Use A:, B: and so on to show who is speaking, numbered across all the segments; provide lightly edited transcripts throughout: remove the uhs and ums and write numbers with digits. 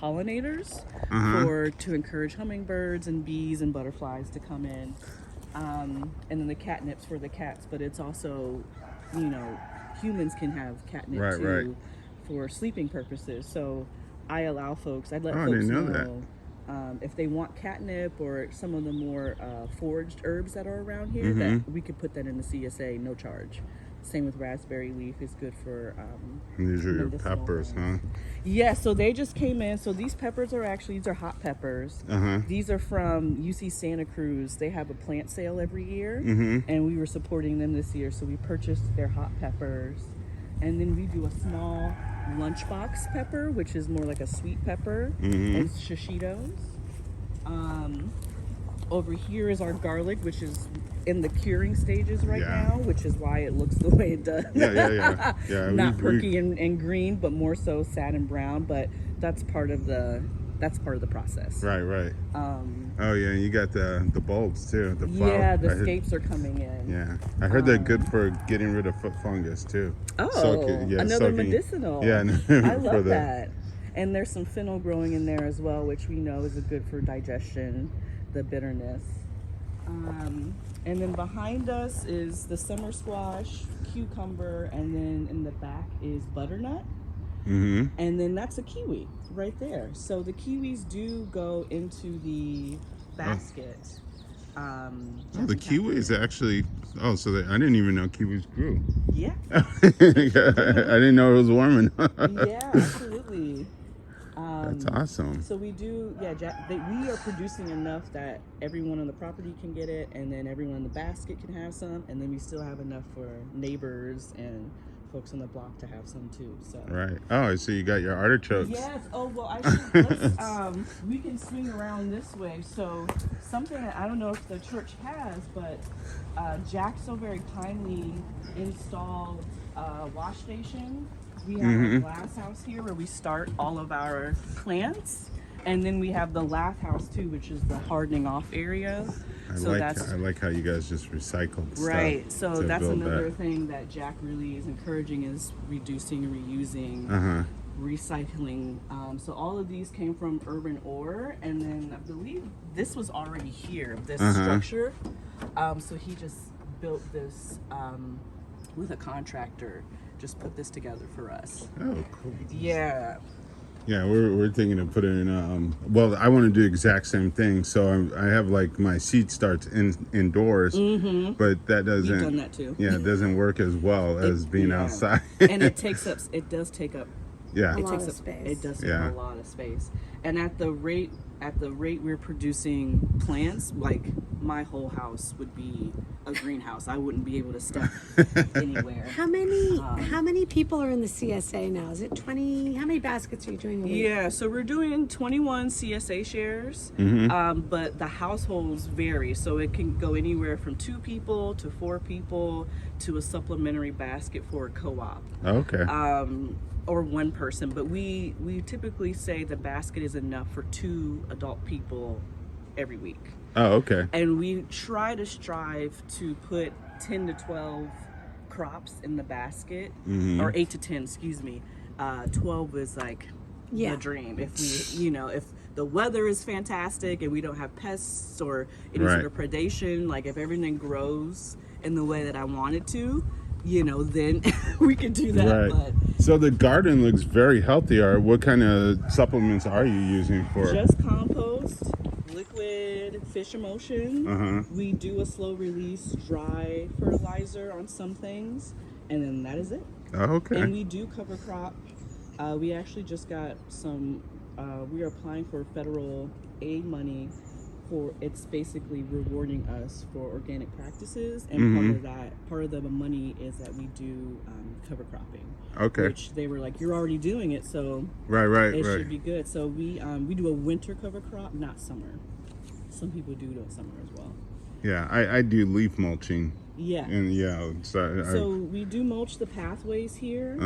A: pollinators to encourage hummingbirds and bees and butterflies to come in. And then the catnip's for the cats, but it's also, humans can have catnip too for sleeping purposes. So I'd let folks know if they want catnip or some of the more foraged herbs that are around here, that we could put that in the CSA, no charge. Same with raspberry leaf is good for
B: these are your peppers, huh?
A: Yeah, so they just came in. So these peppers are these are hot peppers. These are from UC Santa Cruz. They have a plant sale every year, and we were supporting them this year, so we purchased their hot peppers. And then we do a small lunchbox pepper, which is more like a sweet pepper, and shishitos. Over here is our garlic, which is in the curing stages now, which is why it looks the way it does. Yeah. Not perky and green, but more so sad and brown. But that's part of the process.
B: Right. Oh yeah, you got the bulbs too. The flower.
A: Yeah, the scapes are coming in.
B: Yeah, I heard they're good for getting rid of foot fungus too.
A: Oh, another medicinal.
B: Yeah,
A: I love that. And there's some fennel growing in there as well, which we know is good for digestion, the bitterness. And then behind us is the summer squash, cucumber, and then in the back is butternut. And then that's a kiwi right there. So the kiwis do go into the basket.
B: The kiwis actually. I didn't even know kiwis grew.
A: Yeah.
B: I didn't know it was warm enough.
A: Yeah, absolutely.
B: That's awesome.
A: So we do, we are producing enough that everyone on the property can get it, and then everyone in the basket can have some, and then we still have enough for neighbors and folks on the block to have some too. So
B: right. Oh, so you got your artichokes.
A: Yes. Oh well, we can swing around this way. So something that I don't know if the church has, but Jack so very kindly installed a wash station. We have a glass house here where we start all of our plants, and then we have the lath house too, which is the hardening off area.
B: I like how you guys just recycled stuff.
A: Right. So that's another thing that Jack really is encouraging, is reducing, reusing, recycling. So all of these came from Urban Ore, and then I believe this was already here, this structure. So he just built this with a contractor. Just put this together for us.
B: Oh, cool.
A: Yeah.
B: Yeah, we're thinking of putting in. Well, I want to do the exact same thing. So I have like my seed starts indoors, but that doesn't.
A: You've done that too.
B: Yeah, it doesn't work as well as being outside.
A: And it does take up.
B: Yeah.
A: It takes up space. It does take up a lot of space. And at the rate we're producing plants, like my whole house would be a greenhouse. I wouldn't be able to step anywhere.
C: How many people are in the CSA now? Is it 20? How many baskets are you doing a week?
A: Yeah, so we're doing 21 CSA shares, but the households vary. So it can go anywhere from 2 people to 4 people to a supplementary basket for a co-op.
B: Okay.
A: Or 1 person, but we typically say the basket is enough for 2 adult people every week.
B: Oh, okay.
A: And we strive to put 10 to 12 crops in the basket, or 8 to 10, excuse me. 12 is like the dream. If if the weather is fantastic and we don't have pests or any sort of predation, like if everything grows in the way that I want it to, then we can do that.
B: Right.
A: But
B: so the garden looks very healthy. What kind of supplements are you using for it?
A: Just compost, liquid fish emulsion. We do a slow release dry fertilizer on some things, and then that is it.
B: Oh, okay.
A: And we do cover crop. We actually just got some. We are applying for federal aid money. It's basically rewarding us for organic practices, and part of the money is that we do cover cropping.
B: Okay.
A: Which they were like, you're already doing it, so it should be good. So we do a winter cover crop, not summer. Some people do it summer as well.
B: Yeah, I do leaf mulching.
A: Yeah.
B: And
A: so we do mulch the pathways here.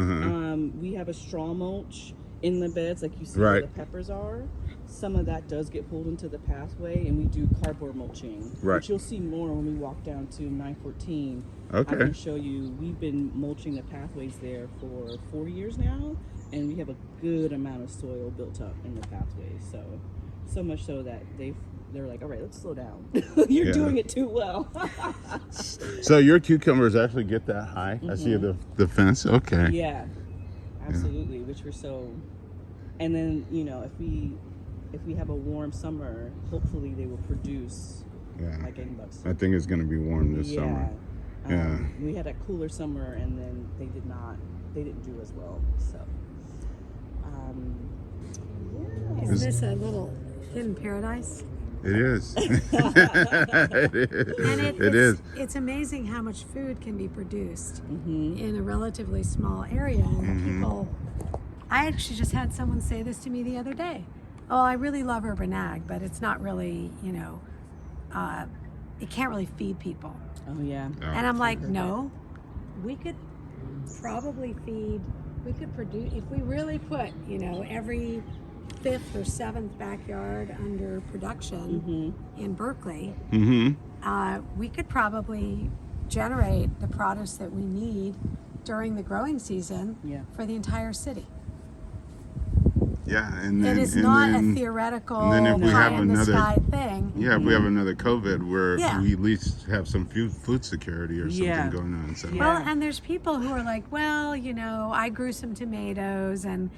A: We have a straw mulch in the beds, like you see where the peppers are. Some of that does get pulled into the pathway, and we do cardboard mulching, which you'll see more when we walk down to 914.
B: Okay.
A: I can show you. We've been mulching the pathways there for 4 years now, and we have a good amount of soil built up in the pathway. So much so that they're like, all right, let's slow down. You're
B: Yeah.
A: doing it too well.
B: So your cucumbers actually get that high? I see the fence. Okay.
A: Yeah, absolutely. Which we're so, and then if we have a warm summer, hopefully they will produce like gangbusters.
B: I think it's going to be warm this summer. Yeah.
A: We had a cooler summer, and then they didn't do as well. So,
C: Is this a little hidden paradise?
B: It is.
C: And it's amazing how much food can be produced in a relatively small area. And people, I actually just had someone say this to me the other day. Oh, I really love urban ag, but it's not really, it can't really feed people.
A: oh yeah.
C: And I'm like, no, we could probably produce, if we really put, every 5th or 7th backyard under production in Berkeley, we could probably generate the produce that we need during the growing season for the entire city.
B: Yeah, and then,
C: It is not a theoretical pie-in-the-sky thing.
B: Yeah, if we have another COVID where we at least have some food security or something going on. So.
C: Well, and there's people who are like, well, I grew some tomatoes and,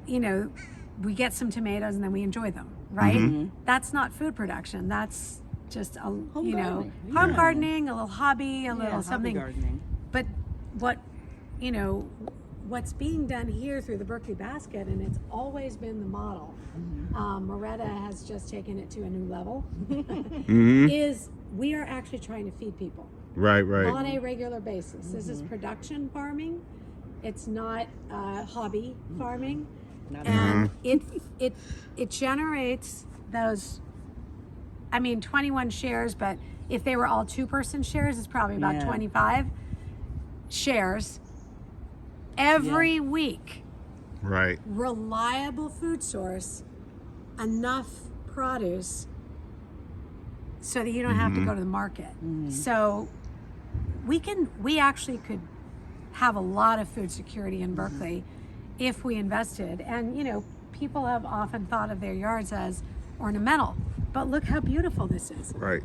C: we get some tomatoes and then we enjoy them, right? That's not food production. That's just home gardening, a little hobby, a little something.
A: Gardening.
C: But what's being done here through the Berkeley Basket, and it's always been the model. Moretta has just taken it to a new level. Is we are actually trying to feed people.
B: Right.
C: On a regular basis. This is production farming. It's not hobby farming. And it generates those, 21 shares, but if they were all 2-person shares, it's probably about 25 shares every week.
B: Right.
C: Reliable food source, enough produce so that you don't have to go to the market. So we actually could have a lot of food security in Berkeley if we invested. And people have often thought of their yards as ornamental, but look how beautiful this is.
B: Right.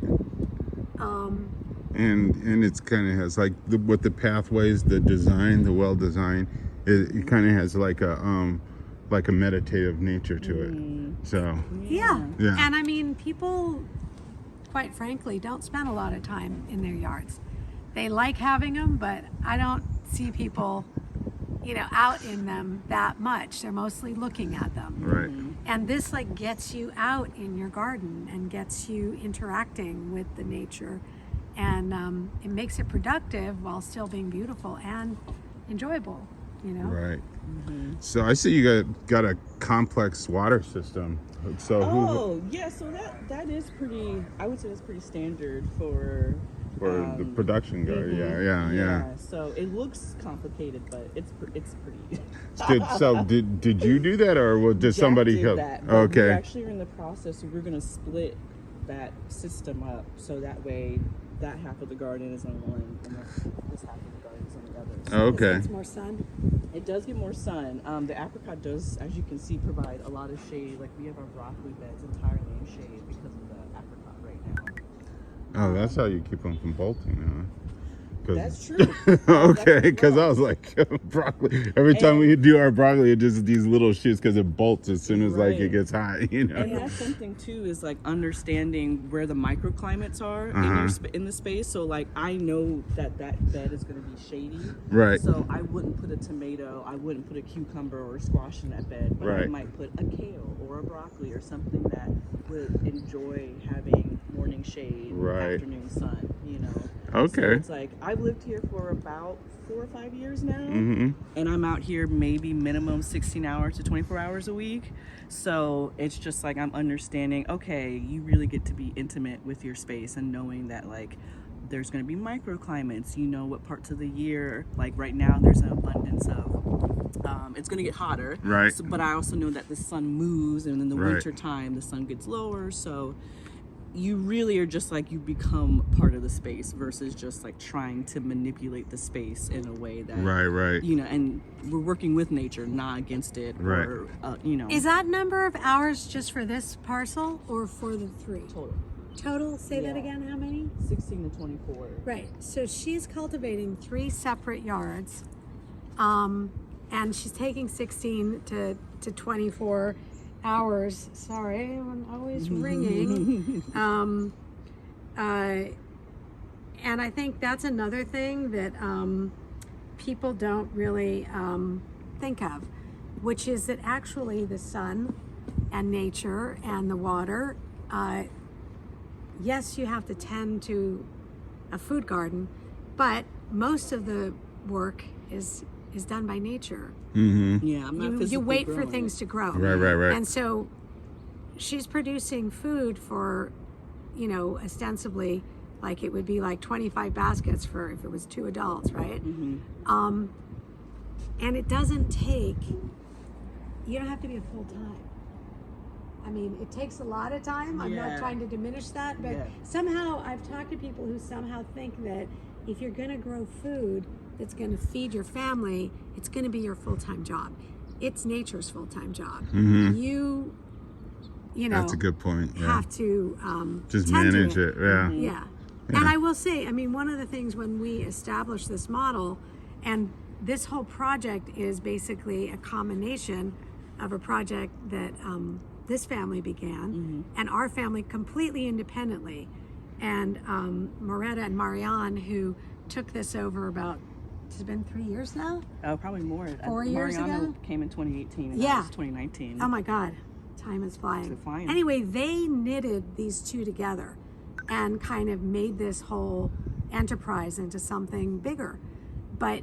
B: And it's kind of has with the pathways, the design, the well design, it kind of has like a meditative nature to it. So
C: yeah. And people, quite frankly, don't spend a lot of time in their yards. They like having them, but I don't see people out in them that much. They're mostly looking at them.
B: Right.
C: And this gets you out in your garden and gets you interacting with the nature, and it makes it productive while still being beautiful and enjoyable.
B: Right. So I see you got a complex water system. So
A: so that is pretty. I would say that's pretty standard for
B: the production guy. Yeah.
A: So it looks complicated, but it's pretty.
B: Did you do that, or did somebody help?
A: Okay. We actually are in the process. So we're going to split that system up so that way that half of the garden is on one, and this half of the garden is on the other. So
B: Okay.
C: It gets more sun.
A: It does get more sun. The apricot does, as you can see, provide a lot of shade. Like we have our broccoli beds entirely in shade because of the apricot right now.
B: Oh, that's how you keep them from bolting, huh?
A: That's true.
B: Okay, because I was like, broccoli. Every time we do our broccoli, it just these little shoots because it bolts as soon as it gets hot,
A: And that's something too, is understanding where the microclimates are in the space. So I know that bed is going to be shady.
B: Right.
A: So I wouldn't put a tomato, I wouldn't put a cucumber or a squash in that bed, but I might put a kale or a broccoli or something that would enjoy having morning shade, afternoon sun.
B: Okay.
A: So it's I've lived here for about 4 or 5 years now, and I'm out here maybe minimum 16 hours to 24 hours a week. So it's just I'm understanding, okay, you really get to be intimate with your space and knowing that there's going to be microclimates, what parts of the year, right now there's an abundance of, it's going to get hotter.
B: Right.
A: So, but I also know that the sun moves, and in the winter time the sun gets lower. So you really are just like, you become part of the space versus just like trying to manipulate the space in a way that,
B: Right.
A: you know, and we're working with nature, not against it.
B: Right.
A: Or, you know.
C: Is that number of hours just for this parcel or for the 3? Total? Say that
A: Yeah.
C: again, how many?
A: 16 to 24.
C: Right. So she's cultivating 3 separate yards, and she's taking 16 to 24 hours. Sorry, I'm always ringing. And I think that's another thing that people don't really think of, which is that actually the sun and nature and the water, yes, you have to tend to a food garden, but most of the work is done by nature.
B: Mm-hmm.
A: Yeah, I'm not
C: You wait for
A: growing
C: things
A: it.
C: to grow.
B: Right.
C: And so she's producing food for, you know, ostensibly, like it would be like 25 baskets for if it was 2 adults, right?
A: Mm-hmm.
C: And it doesn't take, you don't have to be a full time. I mean, it takes a lot of time. I'm not
A: Yeah.
C: trying to diminish that, but
A: Yeah.
C: somehow I've talked to people who somehow think that if you're going to grow food that's going to feed your family, it's going to be your full-time job. It's nature's full-time job.
B: Mm-hmm.
C: You know,
B: That's a good point. Yeah.
C: have to
B: Just
C: tend to
B: manage it. Yeah.
A: Mm-hmm.
C: Yeah.
B: Yeah.
C: And I will say, I mean, one of the things when we established this model, and this whole project is basically a combination of a project that this family began and our family completely independently. And Moretta and Marianne, who took this over about, it's been 3 years now?
A: Probably more.
C: 4 years
A: Mariano
C: ago?
A: came in 2018 and
C: Yeah.
A: that was 2019.
C: Oh my God, time is flying.
A: It's flying.
C: Anyway, they knitted these two together and kind of made this whole enterprise into something bigger. But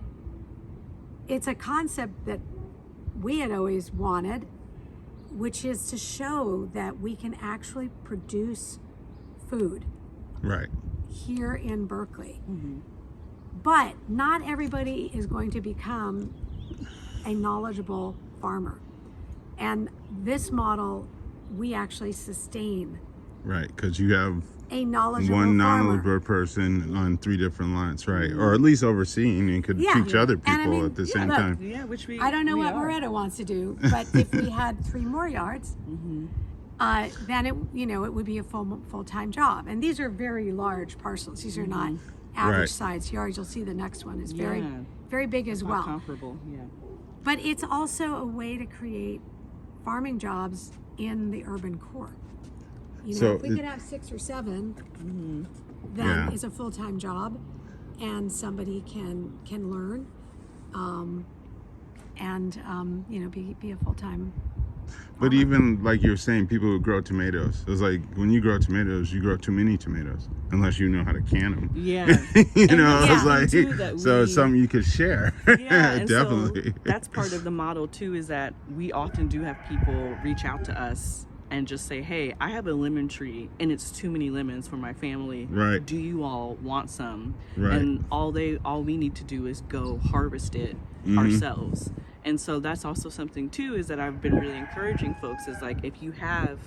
C: it's a concept that we had always wanted, which is to show that we can actually produce food
B: Right.
C: here in Berkeley. But not everybody is going to become a knowledgeable farmer. And this model, we actually sustain
B: Right. Because you have
C: a knowledgeable
B: one
C: farmer.
B: knowledgeable person on 3 different lines, right? Or at least overseeing and could
C: Yeah.
B: teach other
C: And I
B: people
C: mean,
B: at the
C: yeah,
B: same
C: look,
B: time.
A: Yeah, which we.
C: I don't know
A: we
C: what
A: are.
C: Moretta wants to do, but if we had 3 more yards, then it, you know, it would be a full-time job. And these are very large parcels. These are not average
B: Right.
C: size yards. You'll see the next one is very,
A: Yeah.
C: very big as
A: Not
C: well.
A: comparable. Yeah.
C: But it's also a way to create farming jobs in the urban core. You know,
B: So
C: if we
B: it-
C: could have 6 or 7, then
B: Yeah.
C: it's a full-time job, and somebody can learn, and you know, be a full-time.
B: But even like you're saying, people who grow tomatoes, it's like when you grow tomatoes, you grow too many tomatoes unless you know how to can them.
A: Yeah.
B: You
A: And
B: know,
A: that's
B: it's
A: something,
B: like
A: too, that
B: so it's
A: we-
B: something you could share.
A: Yeah, and
B: Definitely.
A: So that's part of the model too, is that we often do have people reach out to us and just say, hey, I have a lemon tree and it's too many lemons for my family.
B: Right.
A: Do you all want some?
B: Right.
A: And all we need to do is go harvest it ourselves. And so that's also something too, is that I've been really encouraging folks, is like, if you have,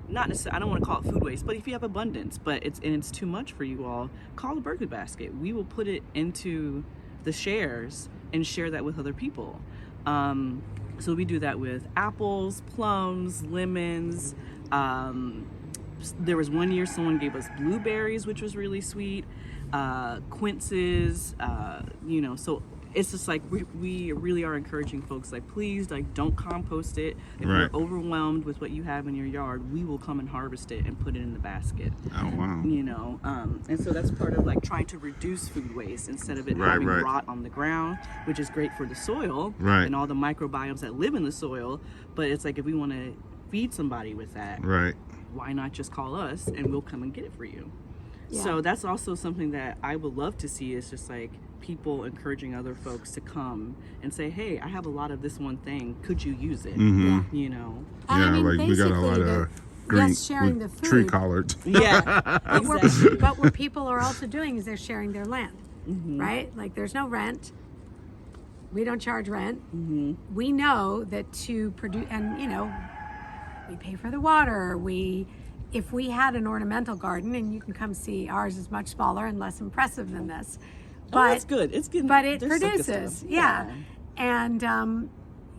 A: not necessarily, I don't want to call it food waste, but if you have abundance, but it's too much for you all, call the Berkeley basket. We will put it into the shares and share that with other people. So we do that with apples, plums, lemons. There was one year someone gave us blueberries, which was really sweet. Quinces, you know, so it's just like we really are encouraging folks, like, please, like, don't compost it. If
B: Right.
A: you're overwhelmed with what you have in your yard, we will come and harvest it and put it in the basket.
B: Oh wow.
A: You know, and so that's part of like trying to reduce food waste instead of it
B: Right,
A: having
B: right.
A: rot on the ground, which is great for the soil
B: Right.
A: and all the microbiomes that live in the soil. But it's like, if we want to feed somebody with that,
B: Right.
A: why not just call us and we'll come and get it for you?
C: Yeah.
A: So that's also something that I would love to see, is just like people encouraging other folks to come and say, hey, I have a lot of this one thing, could you use it?
B: Mm-hmm.
A: You know.
C: And I
B: Yeah,
C: mean,
B: like we got a lot
C: basically,
B: of green
C: yes, sharing the
B: tree
C: food.
B: collards.
A: Yeah, exactly.
C: But what people are also doing is they're sharing their land,
A: Mm-hmm.
C: right? Like, there's no rent. We don't charge rent.
A: Mm-hmm.
C: We know that to produce, and you know, we pay for the water. if we had an ornamental garden, and you can come see ours is much smaller and less impressive than this, but
A: it's good. It's good.
C: But it
A: There's some good
C: produces,
A: stuff.
C: yeah. And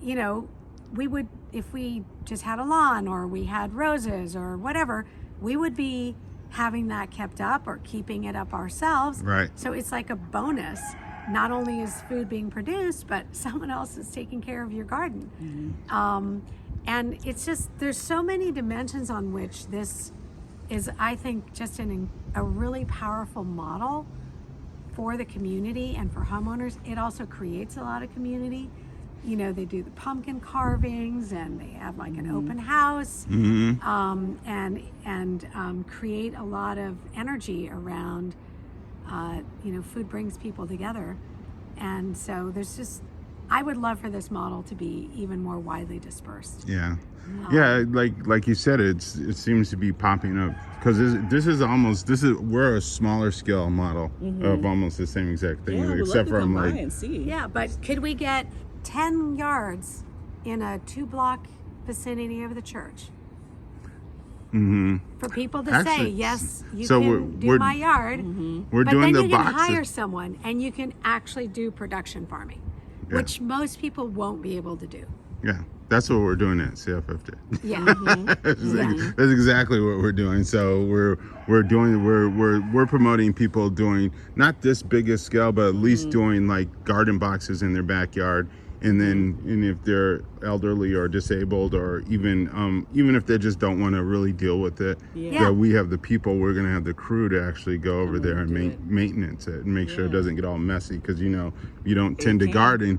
C: you know, we would, if we just had a lawn or we had roses or whatever, we would be having that kept up or keeping it up ourselves.
B: Right.
C: So it's like a bonus. Not only is food being produced, but someone else is taking care of your garden. And it's just, there's so many dimensions on which this is, I think, just a really powerful model for the community and for homeowners. It also creates a lot of community. You know, they do the pumpkin carvings and they have like an open house, and create a lot of energy around, you know, food brings people together. And so there's just, I would love for this model to be even more widely dispersed.
B: Yeah. Yeah, like you said, it seems to be popping up because we're a smaller scale model of almost the same exact thing,
A: Yeah,
B: except for I'm
A: by
B: like,
A: and see.
C: Yeah, but could we get 10 yards in a 2-block vicinity of the church? For people to say,
B: Actually,
C: yes, you
B: so
C: can do
B: we're-
C: my yard,
B: we're
C: but
B: doing
C: then
B: the
C: you can
B: boxes.
C: hire someone and you can actually do production farming,
B: Yeah.
C: which most people won't be able to do.
B: Yeah, that's what we're doing at CF50.
C: Yeah.
B: That's exactly what we're doing. So we're promoting people doing not this biggest scale, but at least doing like garden boxes in their backyard. And then, and if they're elderly or disabled, or even if they just don't want to really deal with it,
C: Yeah.
B: that we have the people, we're going to have the crew to actually go over there and
A: do it.
B: maintenance it and make sure it
A: Yeah.
B: doesn't get all messy. Because you know, you don't tend to
A: can.
B: garden,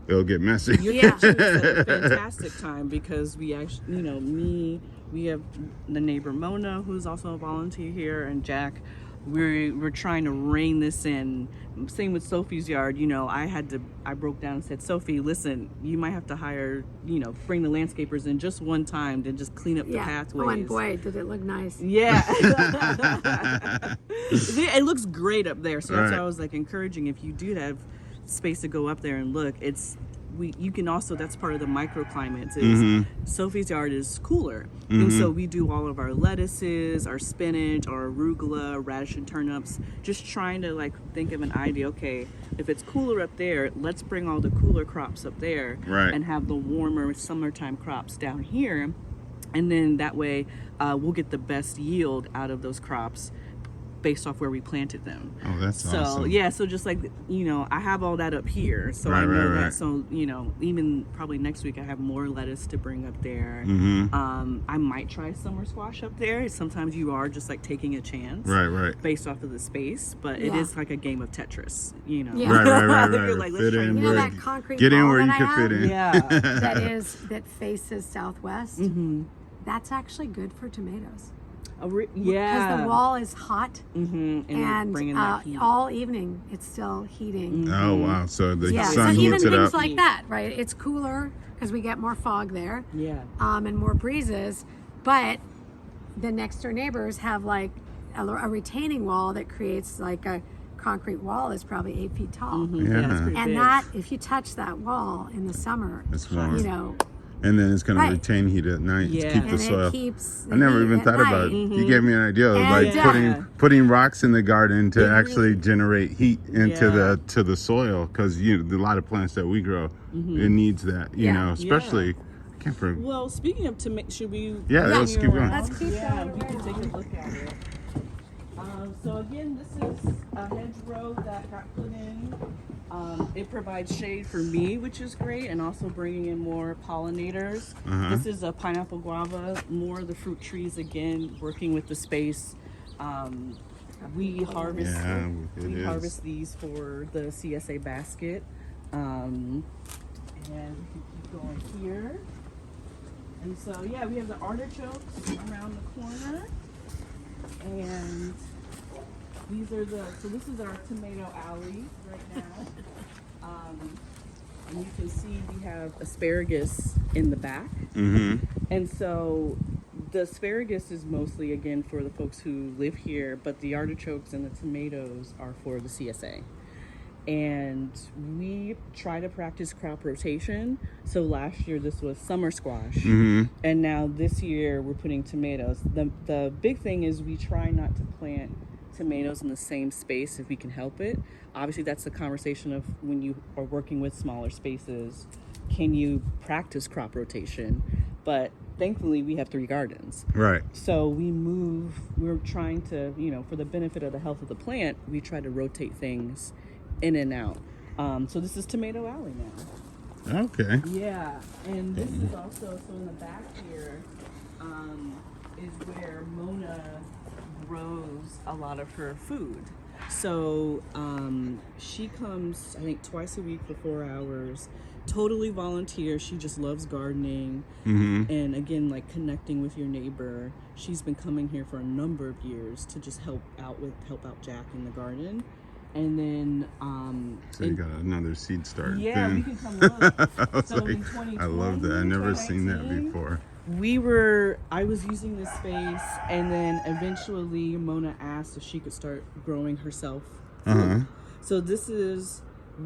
B: it'll get messy.
A: You're
C: Yeah.
A: choosing a fantastic time because we actually, you know, we have the neighbor Mona, who's also a volunteer here, and Jack. We're trying to rein this in. Same with Sophie's yard. You know, I broke down and said, Sophie, listen, you might have to hire, you know, bring the landscapers in just one time to just clean up the
C: Yeah.
A: pathways.
C: Oh, and boy, did it look nice.
A: Yeah. It looks great up there. So that's
B: Right.
A: why I was like encouraging, if you do have space to go up there and look, you can also, that's part of the microclimates is Sophie's yard is cooler. And so we do all of our lettuces, our spinach, our arugula, radish and turnips, just trying to like think of an idea. Okay, if it's cooler up there, let's bring all the cooler crops up there
B: Right.
A: and have the warmer summertime crops down here. And then that way we'll get the best yield out of those crops based off where we planted them.
B: Oh, that's
A: So
B: awesome.
A: yeah, so just like, you know, I have all that up here, so
B: Right,
A: I know
B: right,
A: that.
B: right.
A: So, you know, even probably next week I have more lettuce to bring up there. I might try summer squash up there. Sometimes you are just like taking a chance,
B: Right.
A: based off of the space, but it
C: Yeah.
A: is like a game of Tetris, you know.
C: Yeah.
B: Right.
A: You're like, let's
B: Fit
A: try
B: in
C: You know
B: where,
C: that concrete
B: get in
C: wall
B: where you
C: that I
B: can
C: have?
B: fit in.
A: Yeah.
C: that faces southwest? That's actually good for tomatoes. Because
A: Yeah.
C: the wall is hot,
A: And
C: and
A: bringing that heat.
C: all evening it's still heating.
B: Oh wow! So the
C: Yeah, so
B: sun
C: even
B: heats it
C: things
B: up.
C: like that, right? It's cooler because we get more fog there,
A: Yeah.
C: and more breezes. But the next door neighbors have like a retaining wall that creates like a concrete wall that's probably 8 feet tall.
B: Yeah.
A: that's pretty
C: And
A: big.
C: that, if you touch that wall in the summer,
B: It's warm.
C: you know,
B: And then it's going to
C: Right.
B: retain heat at night to
A: Yeah.
B: keep the
C: and
B: soil.
C: it keeps.
B: I never
C: the
B: even
C: heat
B: thought
C: at
B: about it.
C: night.
B: You gave me an idea of
C: And,
B: like
A: yeah.
B: putting rocks in the garden to
A: It
B: actually
A: really-
B: generate heat into
A: Yeah.
B: the soil, because a lot of plants that we grow, it needs that. You
C: Yeah.
B: know, especially. I can't remember.
A: Well, speaking of should we?
B: Yeah,
A: continue
B: let's keep going.
A: around?
C: Let's keep
A: Yeah,
C: going
A: we can
C: around.
A: take a look at it. So again, this is a hedgerow that got put in. It provides shade for me, which is great, and also bringing in more pollinators. This is a pineapple guava, more of the fruit trees again, working with the space. We harvest
B: Yeah, it
A: we
B: is.
A: harvest these for the CSA basket. And we can keep going here. And so, yeah, we have the artichokes around the corner. And these are this is our tomato alley right now. And you can see we have asparagus in the back. And so the asparagus is mostly, again, for the folks who live here, but the artichokes and the tomatoes are for the CSA. And we try to practice crop rotation. So last year this was summer squash, and now this year we're putting tomatoes. The big thing is we try not to plant tomatoes in the same space if we can help it. Obviously that's the conversation of when you are working with smaller spaces, can you practice crop rotation? But thankfully we have 3 gardens.
B: Right.
A: So we're trying to, for the benefit of the health of the plant, we try to rotate things in and out. So this is Tomato Alley now.
B: Okay.
A: Yeah, and this is also, so in the back here is where Mona grows a lot of her food. So she comes, I think, twice a week for 4 hours, totally volunteer. She just loves gardening. And again, like connecting with your neighbor. She's been coming here for a number of years to just help out Jack in the garden. And then
B: so you got another seed start.
A: Yeah,
B: then.
A: we can come look.
B: I was
A: So
B: like,
A: in 2020,
B: I love that. I never seen that
A: 2019,
B: before.
A: I was using this space, and then eventually Mona asked if she could start growing herself food. So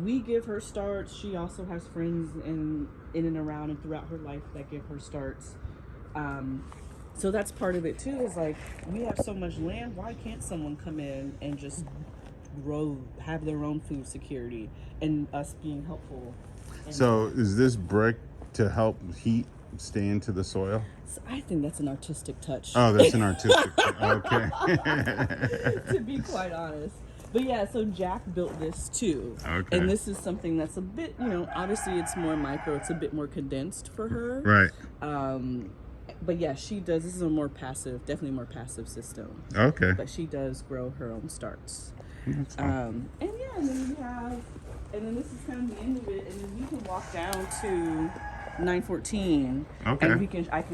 A: we give her starts. She also has friends in and around and throughout her life that give her starts. So that's part of it too, is like, we have so much land, why can't someone come in and just have their own food security, and us being helpful?
B: So is this brick to help heat stay into the soil?
A: So I think that's an artistic touch.
B: Oh, that's an artistic touch. Okay.
A: To be quite honest. But yeah, so Jack built this too.
B: Okay.
A: And this is something that's a bit, obviously it's more micro, it's a bit more condensed for her.
B: Right.
A: But yeah, she does, this is a definitely more passive system.
B: Okay.
A: But she does grow her own starts.
B: That's cool.
A: And then this is kind of the end of it, and then we can walk down to 914.
B: Okay.
A: And I can